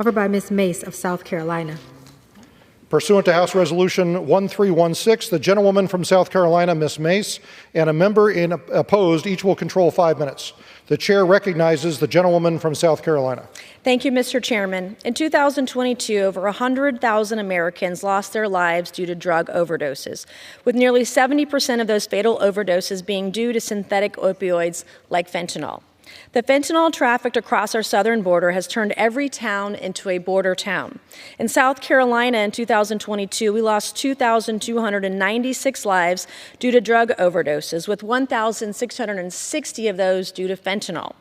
Offered by Ms. Mace of South Carolina. Pursuant to House Resolution 1316, the gentlewoman from South Carolina, Ms. Mace, and a member opposed, each will control 5 minutes. The chair recognizes the gentlewoman from South Carolina. Thank you, Mr. Chairman. In 2022, over 100,000 Americans lost their lives due to drug overdoses, with nearly 70% of those fatal overdoses being due to synthetic opioids like fentanyl. The fentanyl trafficked across our southern border has turned every town into a border town. In South Carolina in 2022, we lost 2,296 lives due to drug overdoses, with 1,660 of those due to fentanyl.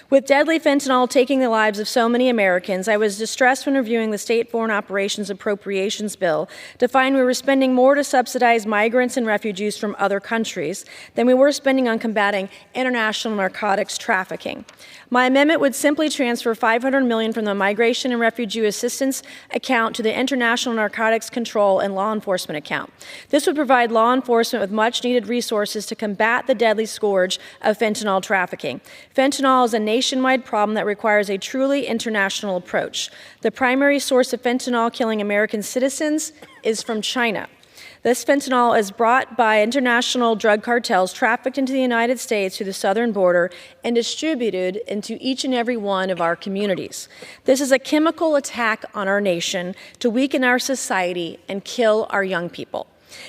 With deadly fentanyl taking the lives of so many Americans, I was distressed when reviewing the State Foreign Operations Appropriations Bill to find we were spending more to subsidize migrants and refugees from other countries than we were spending on combating international narcotics trafficking. My amendment would simply transfer $500 million from the Migration and Refugee Assistance account to the International Narcotics Control and Law Enforcement account. This would provide law enforcement with much-needed resources to combat the deadly scourge of fentanyl trafficking. Fentanyl is a nationwide problem that requires a truly international approach. The primary source of fentanyl killing American citizens is from China. This fentanyl is brought by international drug cartels, trafficked into the United States through the southern border, and distributed into each and every one of our communities. This is a chemical attack on our nation to weaken our society and kill our young people.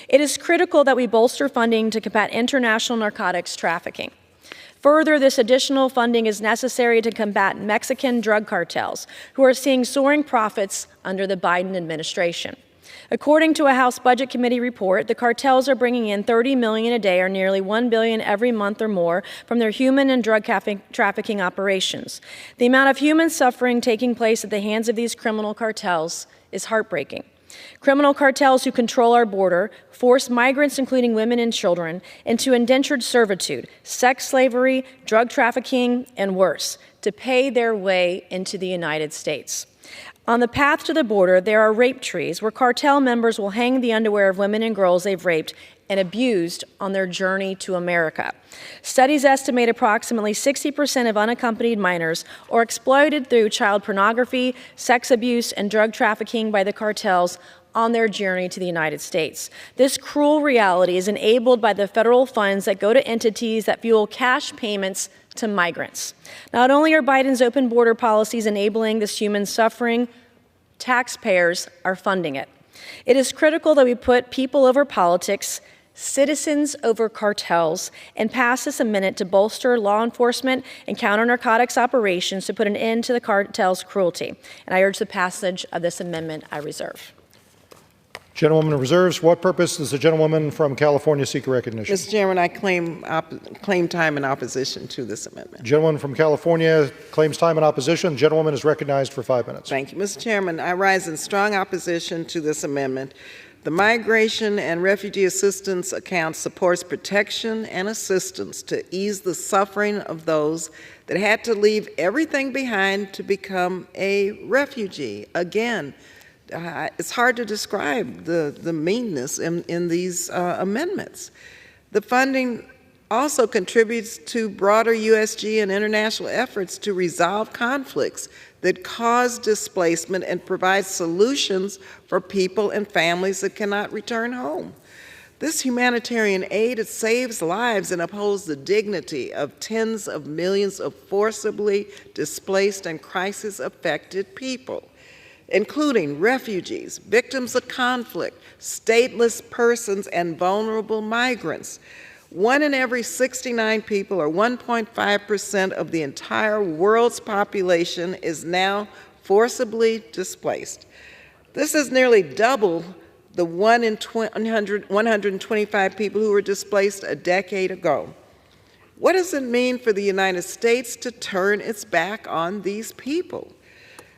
It is critical that we bolster funding to combat international narcotics trafficking. Further, this additional funding is necessary to combat Mexican drug cartels, who are seeing soaring profits under the Biden administration. According to a House Budget Committee report, the cartels are bringing in $30 million a day, or nearly $1 billion every month or more, from their human and drug trafficking operations. The amount of human suffering taking place at the hands of these criminal cartels is heartbreaking. Criminal cartels who control our border force migrants, including women and children, into indentured servitude, sex slavery, drug trafficking, and worse, to pay their way into the United States. On the path to the border, there are rape trees where cartel members will hang the underwear of women and girls they've raped and abused on their journey to America. Studies estimate approximately 60% of unaccompanied minors are exploited through child pornography, sex abuse, and drug trafficking by the cartels on their journey to the United States. This cruel reality is enabled by the federal funds that go to entities that fuel cash payments to migrants. Not only are Biden's open border policies enabling this human suffering, taxpayers are funding it. It is critical that we put people over politics, citizens over cartels, and pass this amendment to bolster law enforcement and counter narcotics operations to put an end to the cartel's cruelty. And I urge the passage of this amendment. I reserve. Gentlewoman reserves. What purpose does the gentlewoman from California seek recognition? Mr. Chairman, I claim time in opposition to this amendment. Gentlewoman from California claims time in opposition. The gentlewoman is recognized for 5 minutes. Thank you. Mr. Chairman, I rise in strong opposition to this amendment. The Migration and Refugee Assistance account supports protection and assistance to ease the suffering of those that had to leave everything behind to become a refugee. Again, it's hard to describe the meanness in these amendments. The funding also contributes to broader USG and international efforts to resolve conflicts that cause displacement and provide solutions for people and families that cannot return home. This humanitarian aid, it saves lives and upholds the dignity of tens of millions of forcibly displaced and crisis-affected people, including refugees, victims of conflict, stateless persons, and vulnerable migrants. 1 in every 69 people, or 1.5% of the entire world's population, is now forcibly displaced. This is nearly double the 1 in 125 people who were displaced a decade ago. What does it mean for the United States to turn its back on these people?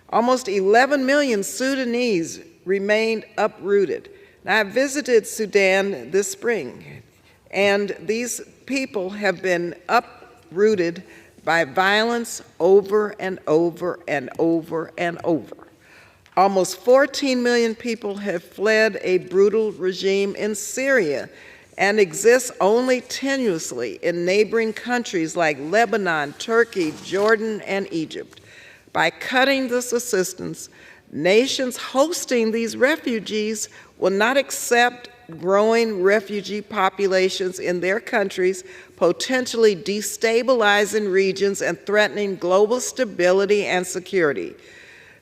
Almost 11 million Sudanese remained uprooted. Now, I visited Sudan this spring, and these people have been uprooted by violence over and over and over and over. Almost 14 million people have fled a brutal regime in Syria and exist only tenuously in neighboring countries like Lebanon, Turkey, Jordan, and Egypt. By cutting this assistance, nations hosting these refugees will not accept growing refugee populations in their countries, potentially destabilizing regions and threatening global stability and security.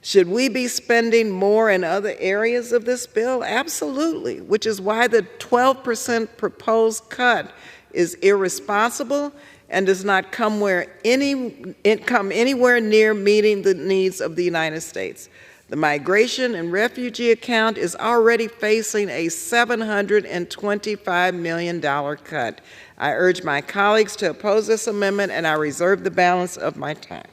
Should we be spending more in other areas of this bill? Absolutely, which is why the 12% proposed cut is irresponsible and does not come anywhere near meeting the needs of the United States. The Migration and Refugee account is already facing a $725 million cut. I urge my colleagues to oppose this amendment, and I reserve the balance of my time.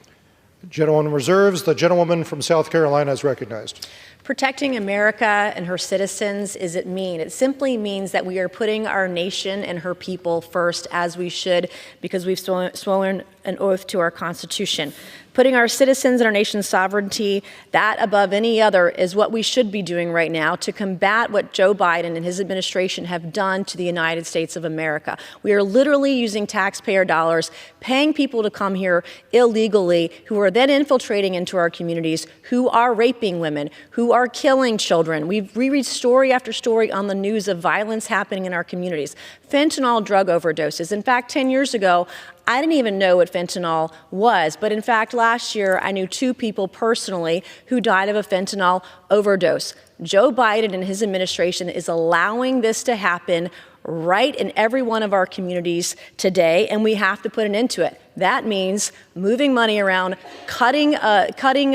The gentleman reserves. The gentlewoman from South Carolina is recognized. Protecting America and her citizens is it mean? It simply means that we are putting our nation and her people first, as we should, because we've sworn an oath to our Constitution. Putting our citizens and our nation's sovereignty, that above any other, is what we should be doing right now to combat what Joe Biden and his administration have done to the United States of America. We are literally using taxpayer dollars, paying people to come here illegally, who are then infiltrating into our communities, who are raping women, who are killing children. We read story after story on the news of violence happening in our communities. Fentanyl drug overdoses. In fact, 10 years ago, I didn't even know what fentanyl was, but in fact, last year, I knew 2 people personally who died of a fentanyl overdose. Joe Biden and his administration is allowing this to happen right in every one of our communities today, and we have to put an end to it. That means moving money around, cutting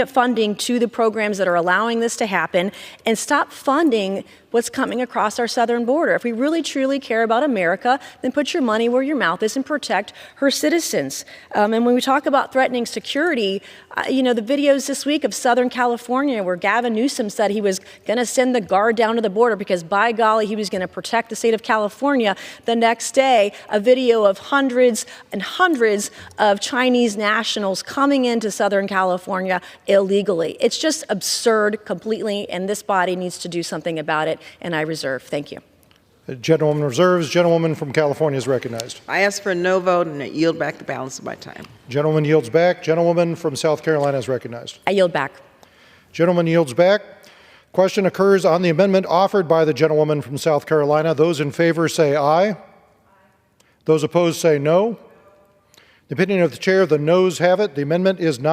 funding to the programs that are allowing this to happen, and stop funding what's coming across our southern border. If we really, truly care about America, then put your money where your mouth is and protect her citizens. And when we talk about threatening security, the videos this week of Southern California where Gavin Newsom said he was going to send the guard down to the border because, by golly, he was going to protect the state of California. The next day, a video of hundreds and hundreds of Chinese nationals coming into Southern California illegally. It's just absurd completely, and this body needs to do something about it, and I reserve. Thank you. The gentlewoman reserves. Gentlewoman from California is recognized. I ask for a no vote and I yield back the balance of my time. Gentleman yields back. Gentlewoman from South Carolina is recognized. I yield back. Gentleman yields back. Question occurs on the amendment offered by the gentlewoman from South Carolina. Those in favor say aye. Those opposed say no. The opinion of the chair, the noes have it. The amendment is not